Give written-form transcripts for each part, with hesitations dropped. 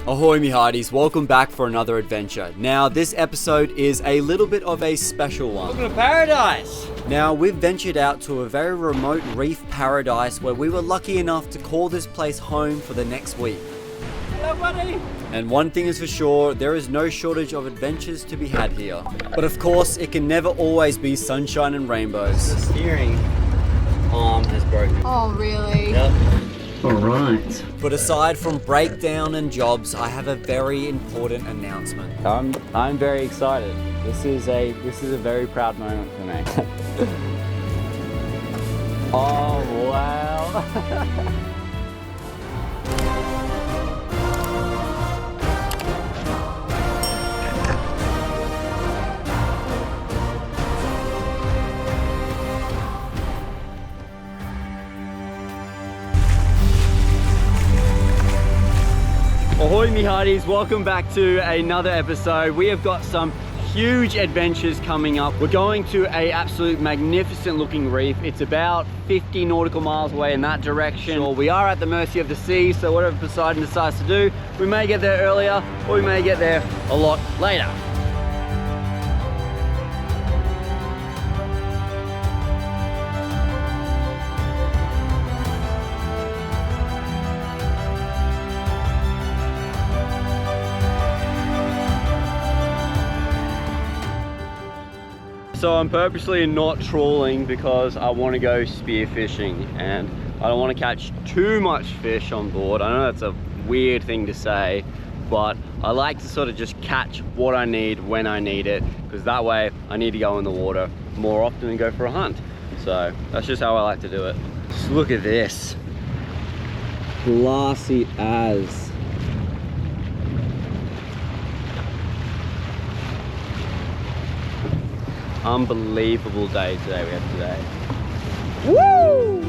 Ahoy me hearties, welcome back for another adventure. Now this episode is a little bit of a special one. Welcome to paradise! Now we've ventured out to a very remote reef paradise where we were lucky enough to call this place home for the next week. Hello buddy! And one thing is for sure, there is no shortage of adventures to be had here. But of course, it can never always be sunshine and rainbows. The steering arm has broken. Oh really? Yep. Alright. But aside from breakdown and jobs, I have a very important announcement. I'm very excited. This is a very proud moment for me. Oh wow. Ahoy me hearties, welcome back to another episode. We have got some huge adventures coming up. We're going to a absolute magnificent looking reef. It's about 50 nautical miles away in that direction. We are at the mercy of the sea, so whatever Poseidon decides to do, we may get there earlier or we may get there a lot later. So I'm purposely not trawling because I want to go spearfishing and I don't want to catch too much fish on board. I know that's a weird thing to say, but I like to sort of just catch what I need when I need it, because that way I need to go in the water more often and go for a hunt. So that's just how I like to do it. Just look at this. Glassy as. Unbelievable day today we have today. Woo!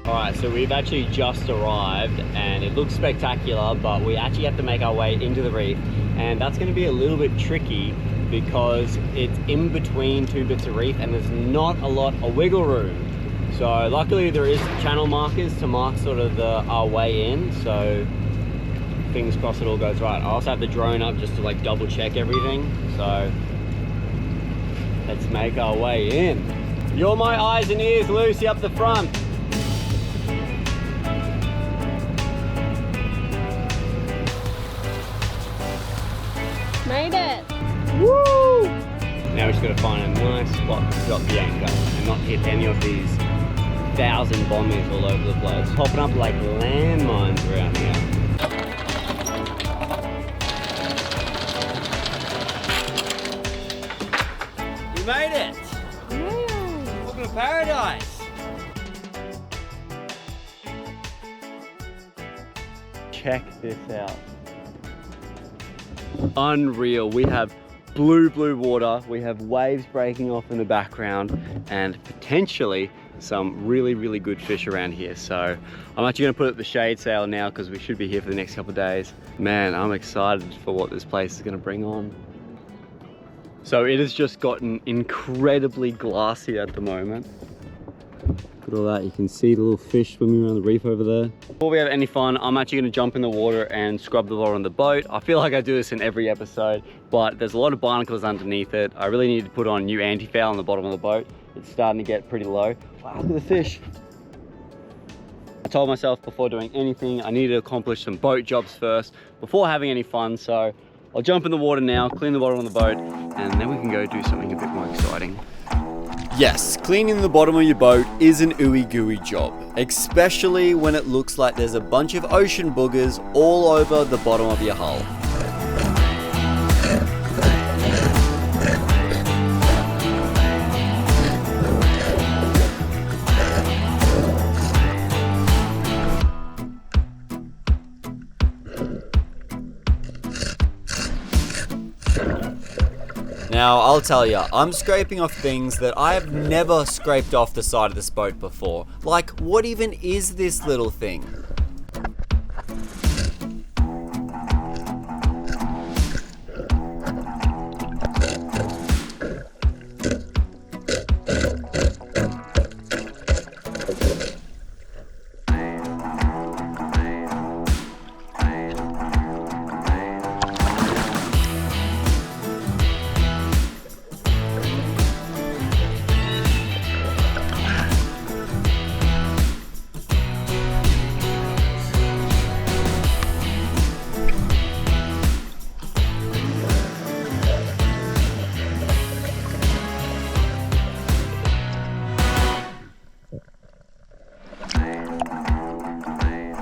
Alright, so we've actually just arrived and it looks spectacular, but we actually have to make our way into the reef, and that's going to be a little bit tricky because it's in between two bits of reef and there's not a lot of wiggle room. So luckily there is channel markers to mark sort of our way in, so fingers crossed it all goes right. I also have the drone up just to like double check everything, so let's make our way in. You're my eyes and ears, Lucy, up the front. Made it! Woo! Now we just got to find a nice spot to drop the anchor and not hit any of these 1,000 bombies all over the place. Popping up like landmines around here. We made it! Yeah. Welcome to paradise! Check this out. Unreal. We have blue water, we have waves breaking off in the background, and potentially some really good fish around here. So I'm actually going to put up the shade sail now because we should be here for the next couple of days. Man, I'm excited for what this place is going to bring on. So it has just gotten incredibly glassy at the moment. Look at all that, you can see the little fish swimming around the reef over there. Before we have any fun, I'm actually gonna jump in the water and scrub the bottom of the boat. I feel like I do this in every episode, but there's a lot of barnacles underneath it. I really need to put on new anti-foul on the bottom of the boat. It's starting to get pretty low. Wow, look at the fish. I told myself before doing anything, I needed to accomplish some boat jobs first before having any fun, so I'll jump in the water now, clean the bottom of the boat, and then we can go do something a bit more exciting. Yes, cleaning the bottom of your boat is an ooey gooey job, especially when it looks like there's a bunch of ocean boogers all over the bottom of your hull. Now, I'll tell you, I'm scraping off things that I have never scraped off the side of this boat before. Like, what even is this little thing?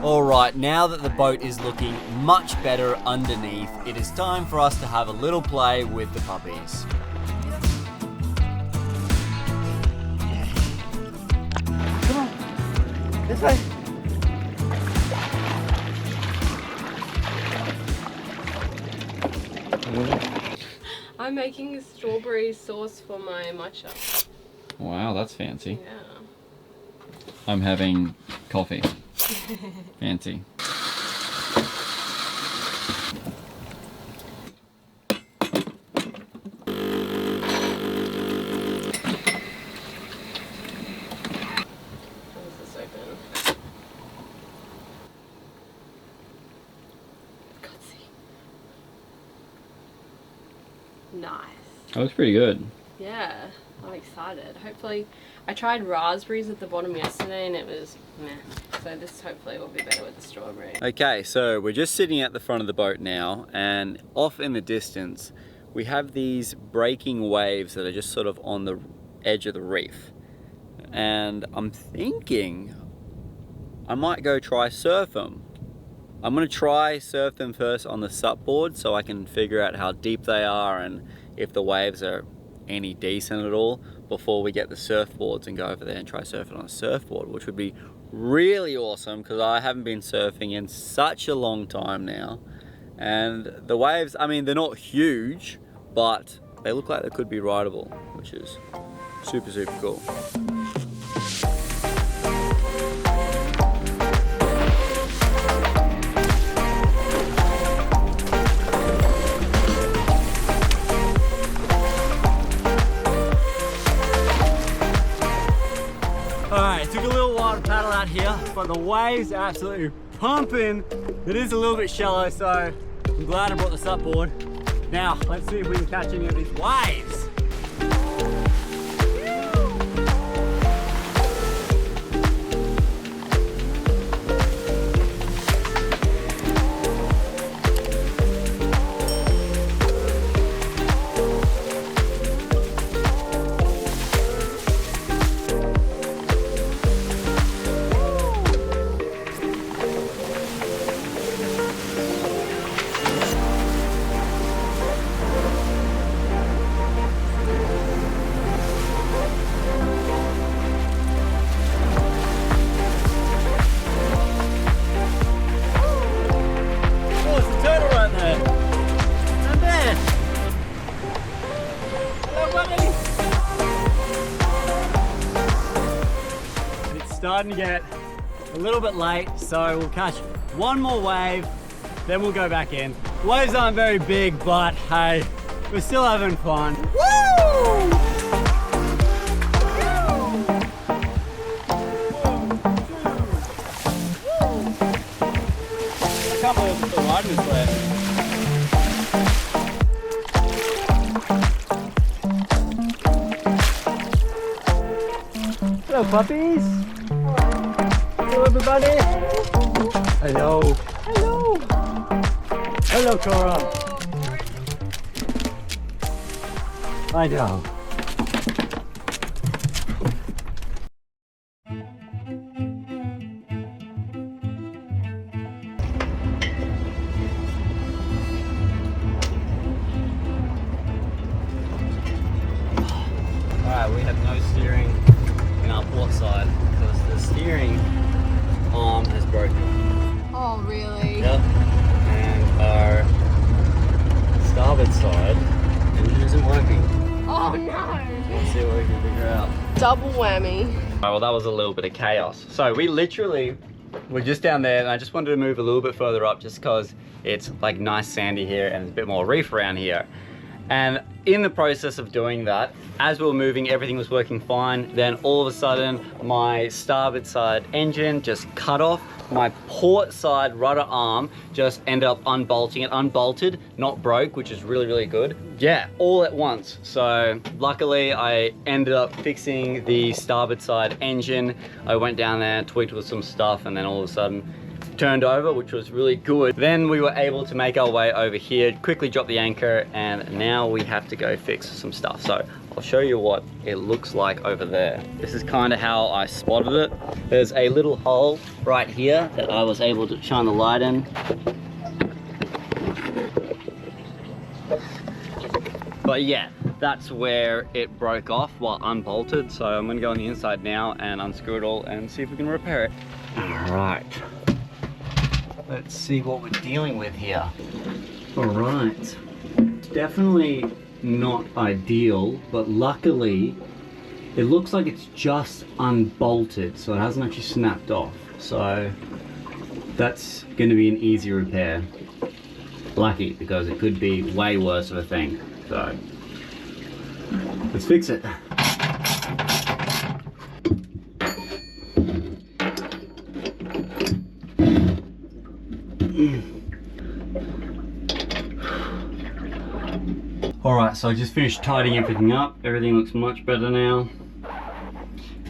Alright, now that the boat is looking much better underneath, it is time for us to have a little play with the puppies. Come on, this way. I'm making a strawberry sauce for my matcha. Wow, that's fancy. Yeah. I'm having coffee. Fancy. This is open. Nice. That looks pretty good. Yeah, I'm excited. Hopefully, I tried raspberries at the bottom yesterday and it was meh. So this hopefully will be better with the strawberry. Okay, so we're just sitting at the front of the boat now, and off in the distance we have these breaking waves that are just sort of on the edge of the reef. And I'm thinking I might go try surf them. I'm gonna try surf them first on the sup board so I can figure out how deep they are and if the waves are any decent at all before we get the surfboards and go over there and try surfing on a surfboard, which would be really awesome because I haven't been surfing in such a long time now. And the waves, I mean, they're not huge, but they look like they could be rideable, which is super, super cool. Alright, it took a little while to paddle out here, but the waves are absolutely pumping. It is a little bit shallow, so I'm glad I brought the sup board. Now, let's see if we can catch any of these waves. Starting to get a little bit late, so we'll catch one more wave, then we'll go back in. The waves aren't very big, but hey, we're still having fun. Woo! I can't believe I'm still riding this way. Hello, puppies. Hello, everybody. Hello. Hello. Hello, Cora. I know. Alright, we have no steering in our port side because the steering arm has broken. Oh, really? Yep. And our starboard side engine isn't working. Double whammy. Alright, well that was a little bit of chaos. So we literally were just down there, and I just wanted to move a little bit further up just because it's like nice sandy here and there's a bit more reef around here. And in the process of doing that, as we were moving, everything was working fine. Then all of a sudden, my starboard side engine just cut off. My port side rudder arm just ended up unbolting. It unbolted, not broke, which is really, really good. Yeah, all at once. So luckily, I ended up fixing the starboard side engine. I went down there, tweaked with some stuff, and then all of a sudden, turned over, which was really good. Then we were able to make our way over here, quickly drop the anchor, and now we have to go fix some stuff. So I'll show you what it looks like over there. This is kind of how I spotted it. There's a little hole right here that I was able to shine the light in. But yeah, that's where it broke off while unbolted. So I'm gonna go on the inside now and unscrew it all and see if we can repair it. All right. Let's see what we're dealing with here. All right, definitely not ideal, but luckily it looks like it's just unbolted, so it hasn't actually snapped off. So that's going to be an easy repair. Lucky, because it could be way worse of a thing. So let's fix it. Alright, so I just finished tidying everything up. Everything looks much better now.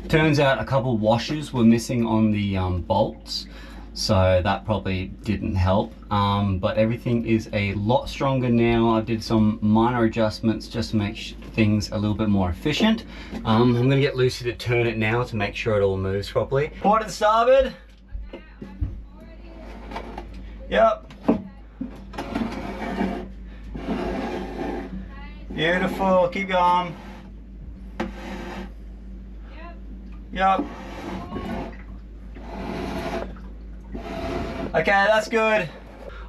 Turns out a couple washers were missing on the bolts, so that probably didn't help. But everything is a lot stronger now. I did some minor adjustments just to make things a little bit more efficient. I'm going to get Lucy to turn it now to make sure it all moves properly. Port to starboard. Yep. Beautiful, keep going. Yep. Okay, that's good.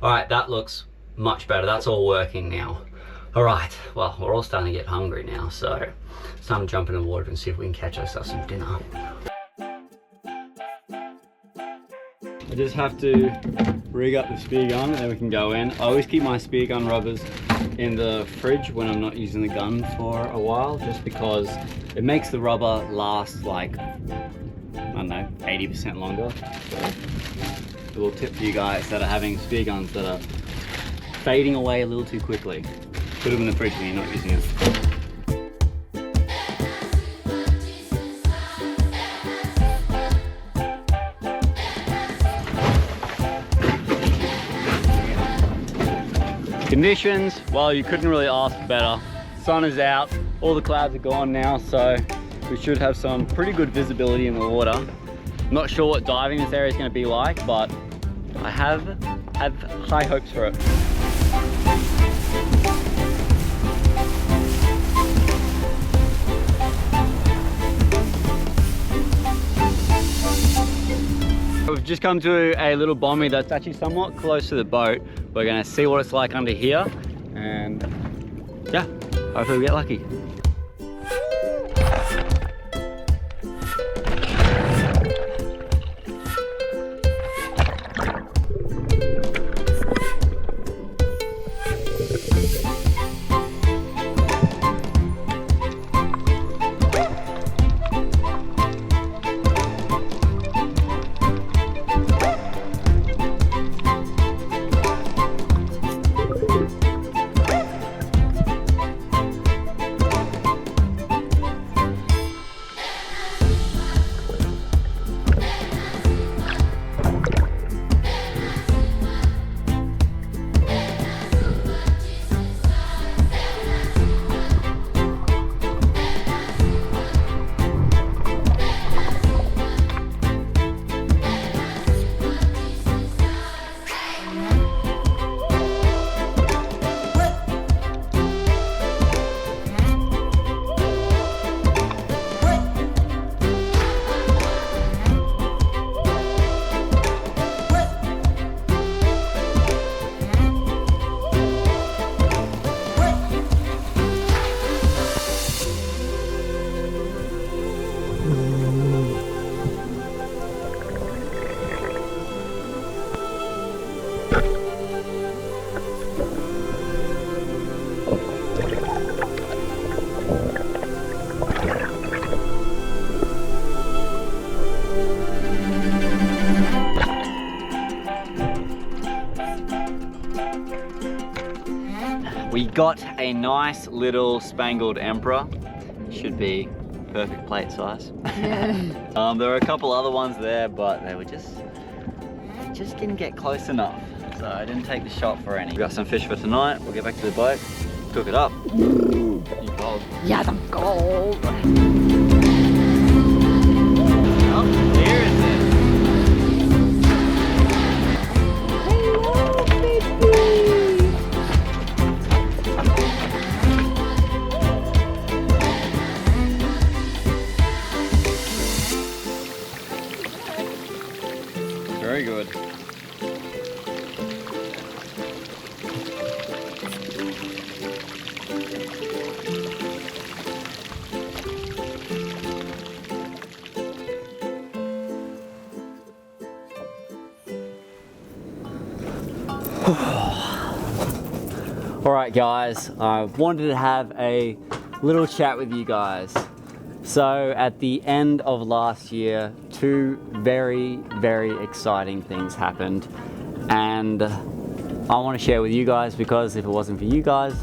All right, that looks much better. That's all working now. All right, well, we're all starting to get hungry now, so it's time to jump in the water and see if we can catch ourselves some dinner. I just have to rig up the spear gun and then we can go in. I always keep my spear gun rubbers in the fridge when I'm not using the gun for a while, just because it makes the rubber last like, I don't know, 80% longer. So, a little tip for you guys that are having spear guns that are fading away a little too quickly. Put them in the fridge when you're not using it. Conditions, well, you couldn't really ask for better. Sun is out, all the clouds are gone now, so we should have some pretty good visibility in the water. Not sure what diving this area is going to be like, but I have high hopes for it. We've just come to a little bommy that's actually somewhat close to the boat. We're gonna see what it's like under here, and yeah, hopefully we get lucky. We got a nice little spangled emperor. Should be perfect plate size. Yeah. There were a couple other ones there, but they were just didn't get close enough. So I didn't take the shot for any. We got some fish for tonight. We'll get back to the boat, cook it up. You cold? Yeah, I'm cold. Oh, here is it. Very good. Alright guys, I wanted to have a little chat with you guys. So at the end of last year, two very, very exciting things happened, and I want to share with you guys because if it wasn't for you guys,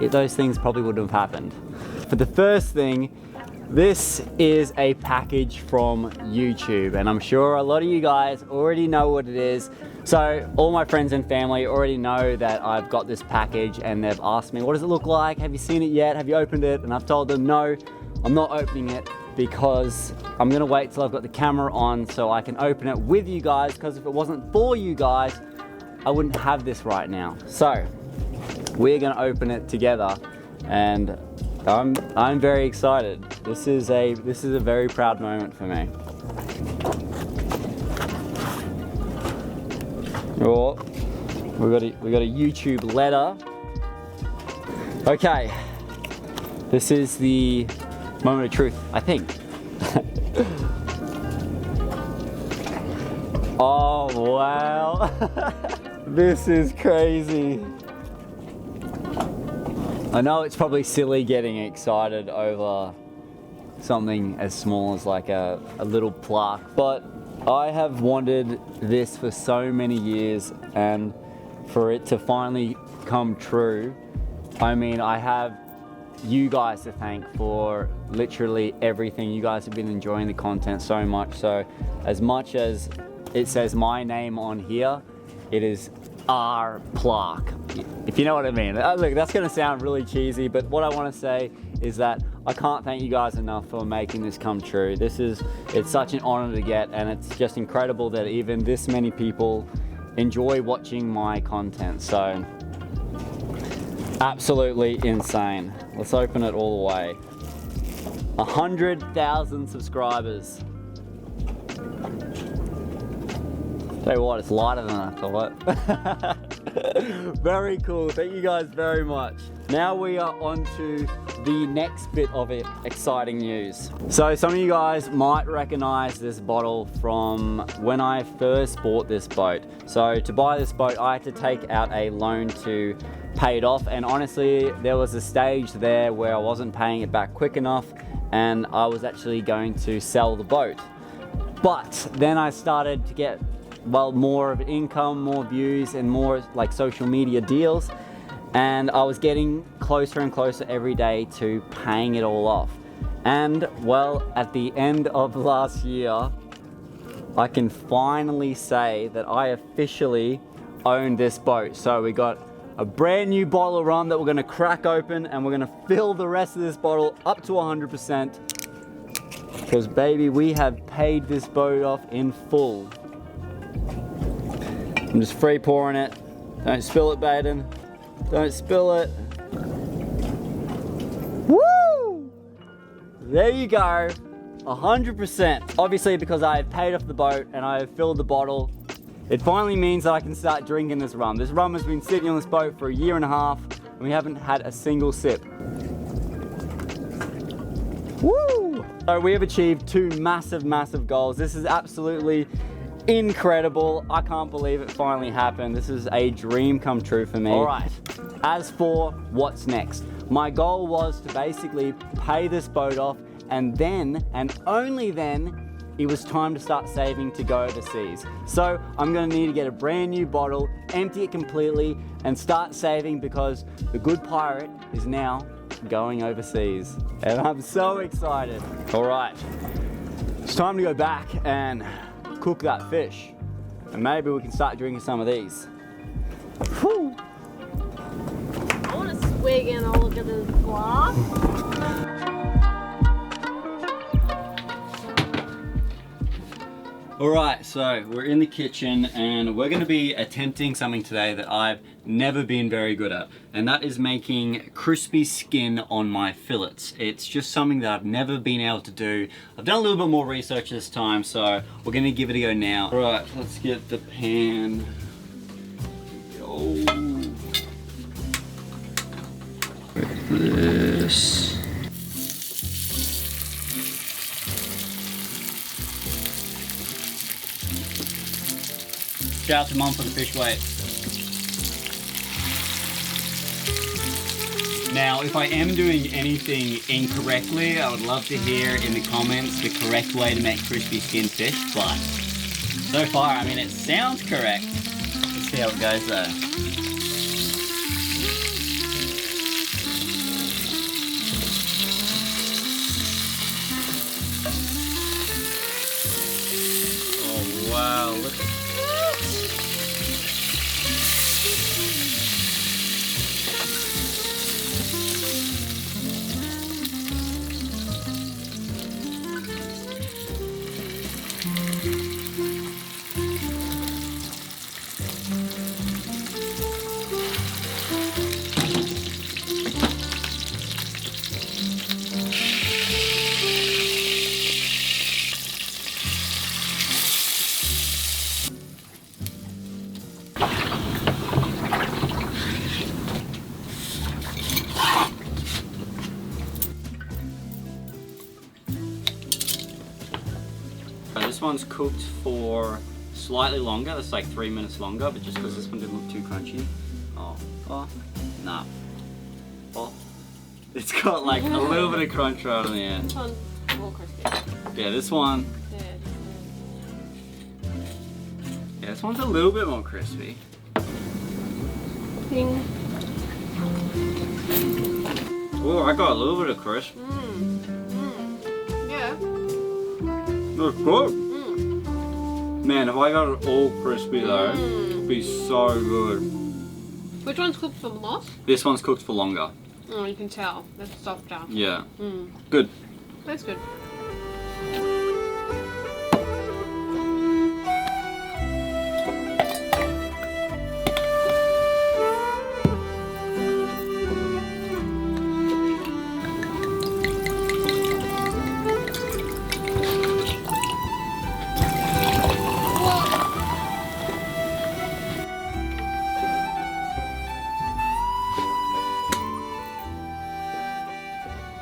those things probably wouldn't have happened. For the first thing, this is a package from YouTube, and I'm sure a lot of you guys already know what it is. So all my friends and family already know that I've got this package, and they've asked me, what does it look like? Have you seen it yet? Have you opened it? And I've told them, no, I'm not opening it because I'm gonna wait till I've got the camera on so I can open it with you guys, because if it wasn't for you guys, I wouldn't have this right now. So we're gonna open it together, and I'm very excited. This is a very proud moment for me. Oh, we got a YouTube letter. Okay, this is the moment of truth, I think. Oh wow, this is crazy. I know it's probably silly getting excited over something as small as like a little plaque, but I have wanted this for so many years, and for it to finally come true, I mean, I have you guys to thank for literally everything. You guys have been enjoying the content so much as it says my name on here, it is our plaque, if you know what I mean. Look, that's gonna sound really cheesy, but what I want to say is that I can't thank you guys enough for making this come true. It's such an honor to get, and it's just incredible that even this many people enjoy watching my content. So absolutely insane. Let's open it all the way. 100,000 subscribers. Tell you what, it's lighter than I thought. Very cool, thank you guys very much. Now we are on to the next bit of it, exciting news. So some of you guys might recognize this bottle from when I first bought this boat. So to buy this boat, I had to take out a loan to pay it off, and honestly, there was a stage there where I wasn't paying it back quick enough, and I was actually going to sell the boat. But then I started to get, well, more of income, more views, and more like social media deals, and I was getting closer and closer every day to paying it all off. And well, at the end of last year, I can finally say that I officially own this boat. So we got a brand new bottle of rum that we're gonna crack open, and we're gonna fill the rest of this bottle up to 100%, because baby, we have paid this boat off in full. I'm just free pouring it. Don't spill it, Baden. Don't spill it. Woo! There you go. 100%. Obviously, because I have paid off the boat and I have filled the bottle, it finally means that I can start drinking this rum. This rum has been sitting on this boat for 1.5 years, and we haven't had a single sip. Woo! So we have achieved two massive, massive goals. This is absolutely incredible. I can't believe it finally happened. This is a dream come true for me. All right, as for what's next, my goal was to basically pay this boat off, and then, and only then, it was time to start saving to go overseas. So I'm gonna need to get a brand new bottle, empty it completely, and start saving because the good pirate is now going overseas. And I'm so excited. All right, it's time to go back and cook that fish. And maybe we can start drinking some of these. Whew. I want to swig and I'll look at this glass. All right, so we're in the kitchen and we're gonna be attempting something today that I've never been very good at, and that is making crispy skin on my fillets. It's just something that I've never been able to do. I've done a little bit more research this time, so we're gonna give it a go now. All right, let's get the pan. Go. With this. Shout out to Mum for the fish weight. Now, if I am doing anything incorrectly, I would love to hear in the comments the correct way to make crispy skin fish, but so far, I mean, it sounds correct. Let's see how it goes though. Oh wow, look at this one's cooked for slightly longer. That's like 3 minutes longer, but just because this one didn't look too crunchy. Oh, nah. Oh, it's got like a little bit of crunch right on the end. This one's more crispy. Yeah, this one. Yeah, this one's a little bit more crispy. Ding. Oh, I got a little bit of crisp. Yeah. That's good. Man, if I got it all crispy though, it'd be so good. Which one's cooked for more? This one's cooked for longer. Oh, you can tell. It's softer. Yeah. Good. That's good.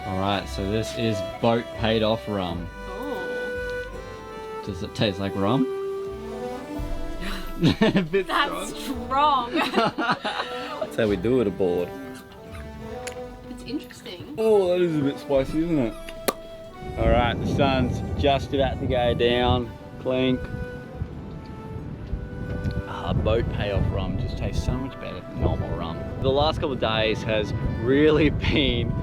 Alright, so this is boat paid off rum. Oh. Does it taste like rum? A bit That's strong. That's how we do it aboard. It's interesting. Oh, that is a bit spicy, isn't it? Alright, the sun's just about to go down. Clink. Boat payoff rum just tastes so much better than normal rum. The last couple of days has really been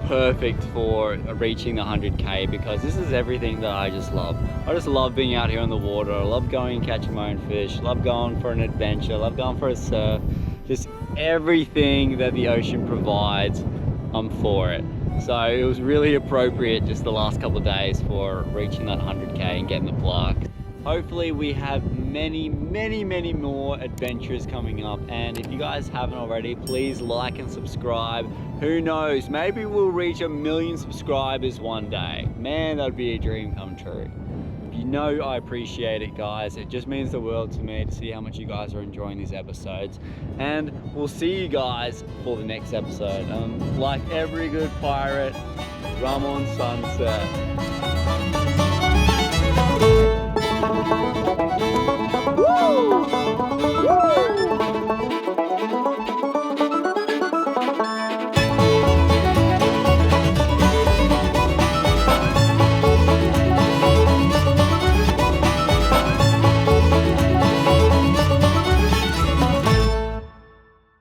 perfect for reaching the 100k because this is everything that I just love. I just love being out here on the water. I love going and catching my own fish. Love going for an adventure. Love going for a surf. Just everything that the ocean provides, I'm for it. So it was really appropriate just the last couple of days for reaching that 100k and getting the plaque. Hopefully we have many more adventures coming up, and if you guys haven't already, please like and subscribe. Who knows, maybe we'll reach 1 million subscribers one day. Man, that'd be a dream come true. You know I appreciate it, guys. It just means the world to me to see how much you guys are enjoying these episodes, and we'll see you guys for the next episode. Like every good pirate, rum on sunset. Woo!